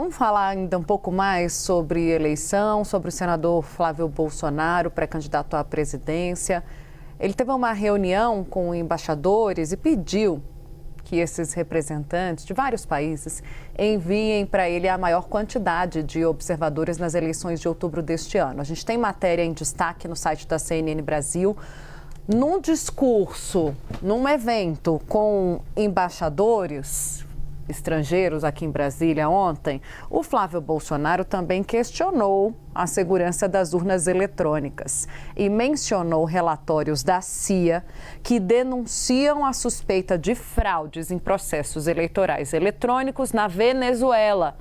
Vamos falar ainda um pouco mais sobre eleição, sobre o senador Flávio Bolsonaro, pré-candidato à presidência. Ele teve uma reunião com embaixadores e pediu que esses representantes de vários países enviem para ele a maior quantidade de observadores nas eleições de outubro deste ano. A gente tem matéria em destaque no site da CNN Brasil. Num discurso, num evento com embaixadores estrangeiros aqui em Brasília ontem, o Flávio Bolsonaro também questionou a segurança das urnas eletrônicas e mencionou relatórios da CIA que denunciam a suspeita de fraudes em processos eleitorais eletrônicos na Venezuela,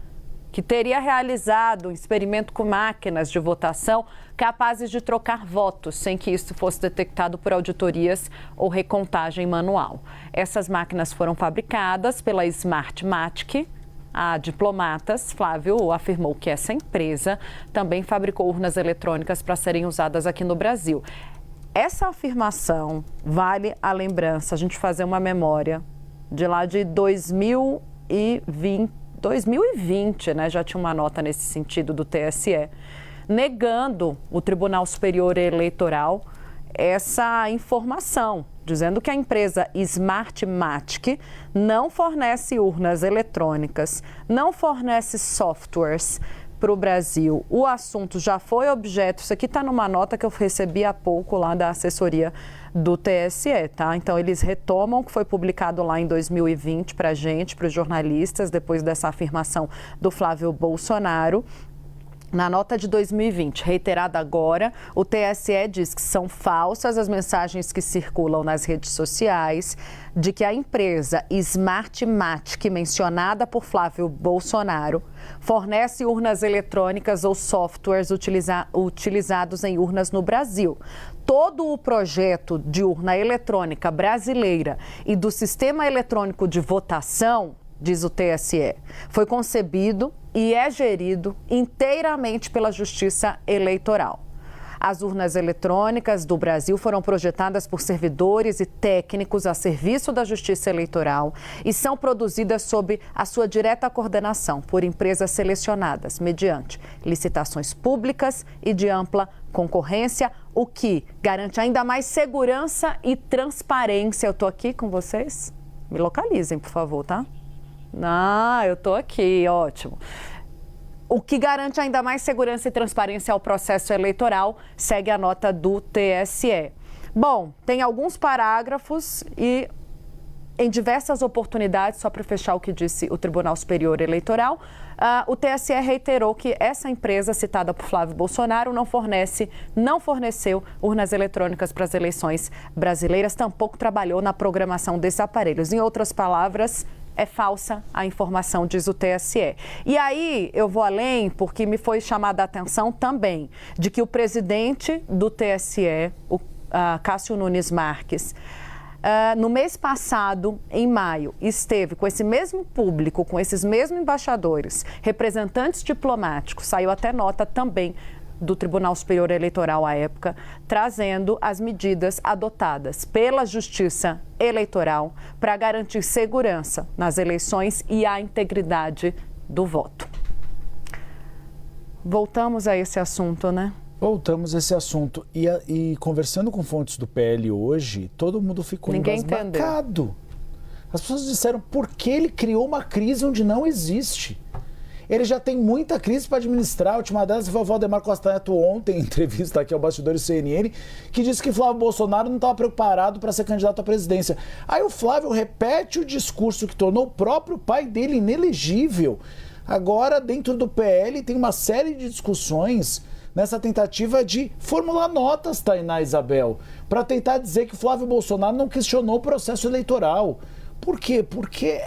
que teria realizado um experimento com máquinas de votação capazes de trocar votos sem que isso fosse detectado por auditorias ou recontagem manual. Essas máquinas foram fabricadas pela Smartmatic. A Diplomatas, Flávio afirmou que essa empresa também fabricou urnas eletrônicas para serem usadas aqui no Brasil. Essa afirmação vale a lembrança, a gente fazer uma memória de lá de 2020, né? Já tinha uma nota nesse sentido do TSE, negando o Tribunal Superior Eleitoral essa informação, dizendo que a empresa Smartmatic não fornece urnas eletrônicas, não fornece softwares para o Brasil. O assunto já foi objeto, isso aqui está numa nota que eu recebi há pouco lá da assessoria do TSE, tá? Então, eles retomam o que foi publicado lá em 2020 para a gente, para os jornalistas, depois dessa afirmação do Flávio Bolsonaro. Na nota de 2020, reiterada agora, o TSE diz que são falsas as mensagens que circulam nas redes sociais de que a empresa Smartmatic, mencionada por Flávio Bolsonaro, fornece urnas eletrônicas ou softwares utilizados em urnas no Brasil. Todo o projeto de urna eletrônica brasileira e do sistema eletrônico de votação, diz o TSE, foi concebido e é gerido inteiramente pela Justiça Eleitoral. As urnas eletrônicas do Brasil foram projetadas por servidores e técnicos a serviço da Justiça Eleitoral e são produzidas sob a sua direta coordenação por empresas selecionadas mediante licitações públicas e de ampla concorrência, o que garante ainda mais segurança e transparência. Eu estou aqui com vocês? Me localizem, por favor, tá? Eu estou aqui, ótimo. O que garante ainda mais segurança e transparência ao processo eleitoral, segue a nota do TSE. Bom, tem alguns parágrafos e em diversas oportunidades, só para fechar o que disse o Tribunal Superior Eleitoral, o TSE reiterou que essa empresa citada por Flávio Bolsonaro não forneceu urnas eletrônicas para as eleições brasileiras, tampouco trabalhou na programação desses aparelhos. Em outras palavras, é falsa a informação, diz o TSE. E aí eu vou além, porque me foi chamada a atenção também de que o presidente do TSE, o Cássio Nunes Marques, no mês passado, em maio, esteve com esse mesmo público, com esses mesmos embaixadores, representantes diplomáticos, saiu até nota também do Tribunal Superior Eleitoral à época, trazendo as medidas adotadas pela Justiça Eleitoral para garantir segurança nas eleições e a integridade do voto. Voltamos a esse assunto, né? Voltamos a esse assunto. E conversando com fontes do PL hoje, todo mundo ficou embasbacado. As pessoas disseram por que ele criou uma crise onde não existe. Ele já tem muita crise para administrar. A última delas foi o Valdemar Costa Neto ontem, em entrevista aqui ao Bastidores CNN, que disse que Flávio Bolsonaro não estava preparado para ser candidato à presidência. Aí o Flávio repete o discurso que tornou o próprio pai dele inelegível. Agora, dentro do PL, tem uma série de discussões nessa tentativa de formular notas, Tainá Isabel, para tentar dizer que o Flávio Bolsonaro não questionou o processo eleitoral. Por quê? Porque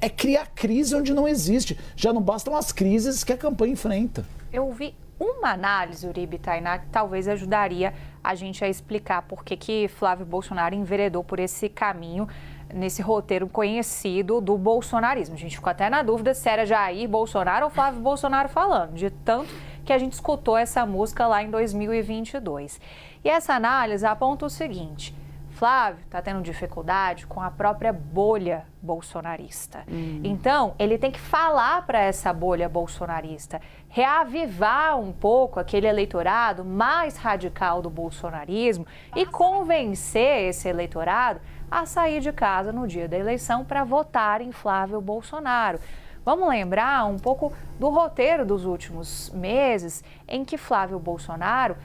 é criar crise onde não existe. Já não bastam as crises que a campanha enfrenta. Eu vi uma análise, Uribe e Tainá, que talvez ajudaria a gente a explicar por que Flávio Bolsonaro enveredou por esse caminho, nesse roteiro conhecido do bolsonarismo. A gente ficou até na dúvida se era Jair Bolsonaro ou Flávio Bolsonaro falando, de tanto que a gente escutou essa música lá em 2022. E essa análise aponta o seguinte: Flávio está tendo dificuldade com a própria bolha bolsonarista. Então, ele tem que falar para essa bolha bolsonarista, reavivar um pouco aquele eleitorado mais radical do bolsonarismo e convencer esse eleitorado a sair de casa no dia da eleição para votar em Flávio Bolsonaro. Vamos lembrar um pouco do roteiro dos últimos meses, em que Flávio Bolsonaro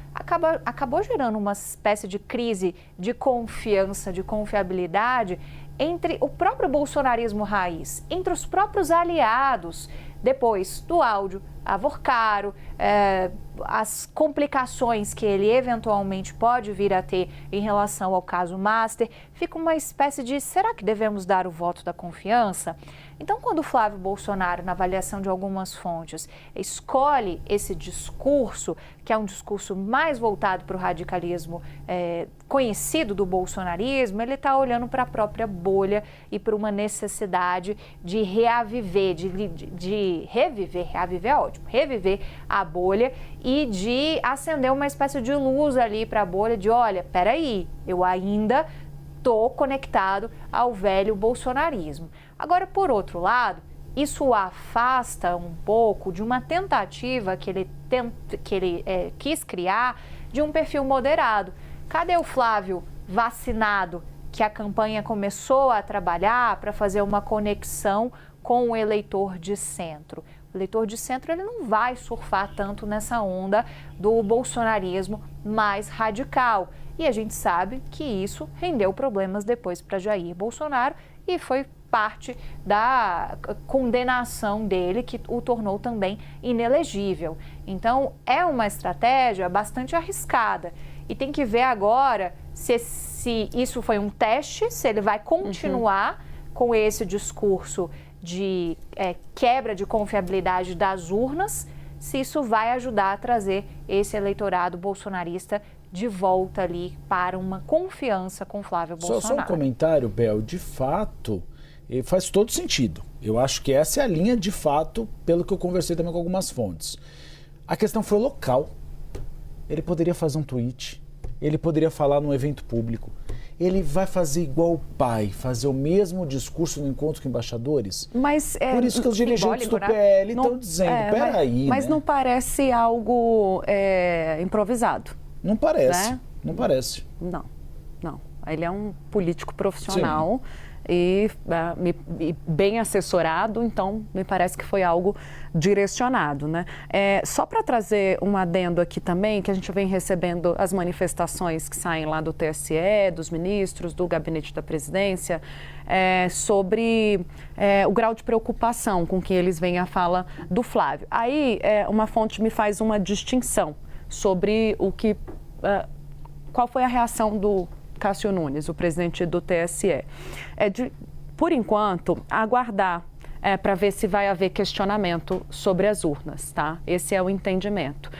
acabou gerando uma espécie de crise de confiança, de confiabilidade entre o próprio bolsonarismo raiz, entre os próprios aliados, depois do áudio avorcaro, as complicações que ele eventualmente pode vir a ter em relação ao caso Master, fica uma espécie de, será que devemos dar o voto da confiança? Então, quando Flávio Bolsonaro, na avaliação de algumas fontes, escolhe esse discurso, que é um discurso mais voltado para o radicalismo conhecido do bolsonarismo, ele está olhando para a própria bolha e para uma necessidade de reaviver, de reviver, reaviver é ótimo, reviver a bolha e de acender uma espécie de luz ali para a bolha de, olha, peraí, eu ainda estou conectado ao velho bolsonarismo. Agora, por outro lado, isso o afasta um pouco de uma tentativa que ele quis criar de um perfil moderado. Cadê o Flávio vacinado, que a campanha começou a trabalhar para fazer uma conexão com o eleitor de centro? O eleitor de centro ele não vai surfar tanto nessa onda do bolsonarismo mais radical. E a gente sabe que isso rendeu problemas depois para Jair Bolsonaro e foi parte da condenação dele, que o tornou também inelegível. Então, é uma estratégia bastante arriscada. E tem que ver agora se isso foi um teste, se ele vai continuar com esse discurso de quebra de confiabilidade das urnas, se isso vai ajudar a trazer esse eleitorado bolsonarista de volta ali para uma confiança com Flávio Bolsonaro. Só um comentário, Bel, de fato, faz todo sentido. Eu acho que essa é a linha de fato, pelo que eu conversei também com algumas fontes. A questão foi local. Ele poderia fazer um tweet, ele poderia falar num evento público. Ele vai fazer igual o pai, fazer o mesmo discurso no encontro com embaixadores? Mas por isso que os dirigentes do PL estão dizendo, peraí, mas não parece algo improvisado. Não parece, né? Não parece. Não. Ele é um político profissional e bem assessorado, então me parece que foi algo direcionado, né? Só para trazer um adendo aqui também, que a gente vem recebendo as manifestações que saem lá do TSE, dos ministros, do gabinete da presidência, sobre o grau de preocupação com que eles veem a fala do Flávio. Aí uma fonte me faz uma distinção sobre qual foi a reação do Cássio Nunes, o presidente do TSE. Por enquanto, aguardar para ver se vai haver questionamento sobre as urnas, tá? Esse é o entendimento.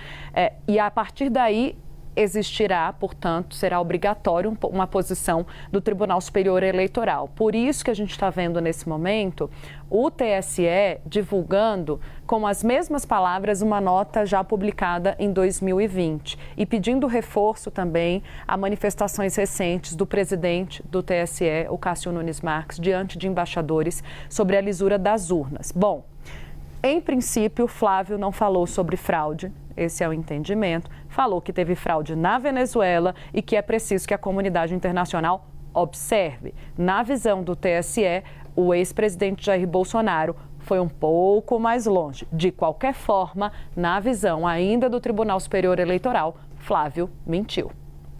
E a partir daí existirá, portanto, será obrigatório uma posição do Tribunal Superior Eleitoral. Por isso que a gente está vendo nesse momento o TSE divulgando com as mesmas palavras uma nota já publicada em 2020 e pedindo reforço também a manifestações recentes do presidente do TSE, o Cássio Nunes Marques, diante de embaixadores sobre a lisura das urnas. Bom, em princípio, Flávio não falou sobre fraude, esse é o entendimento. Falou que teve fraude na Venezuela e que é preciso que a comunidade internacional observe. Na visão do TSE, o ex-presidente Jair Bolsonaro foi um pouco mais longe. De qualquer forma, na visão ainda do Tribunal Superior Eleitoral, Flávio mentiu.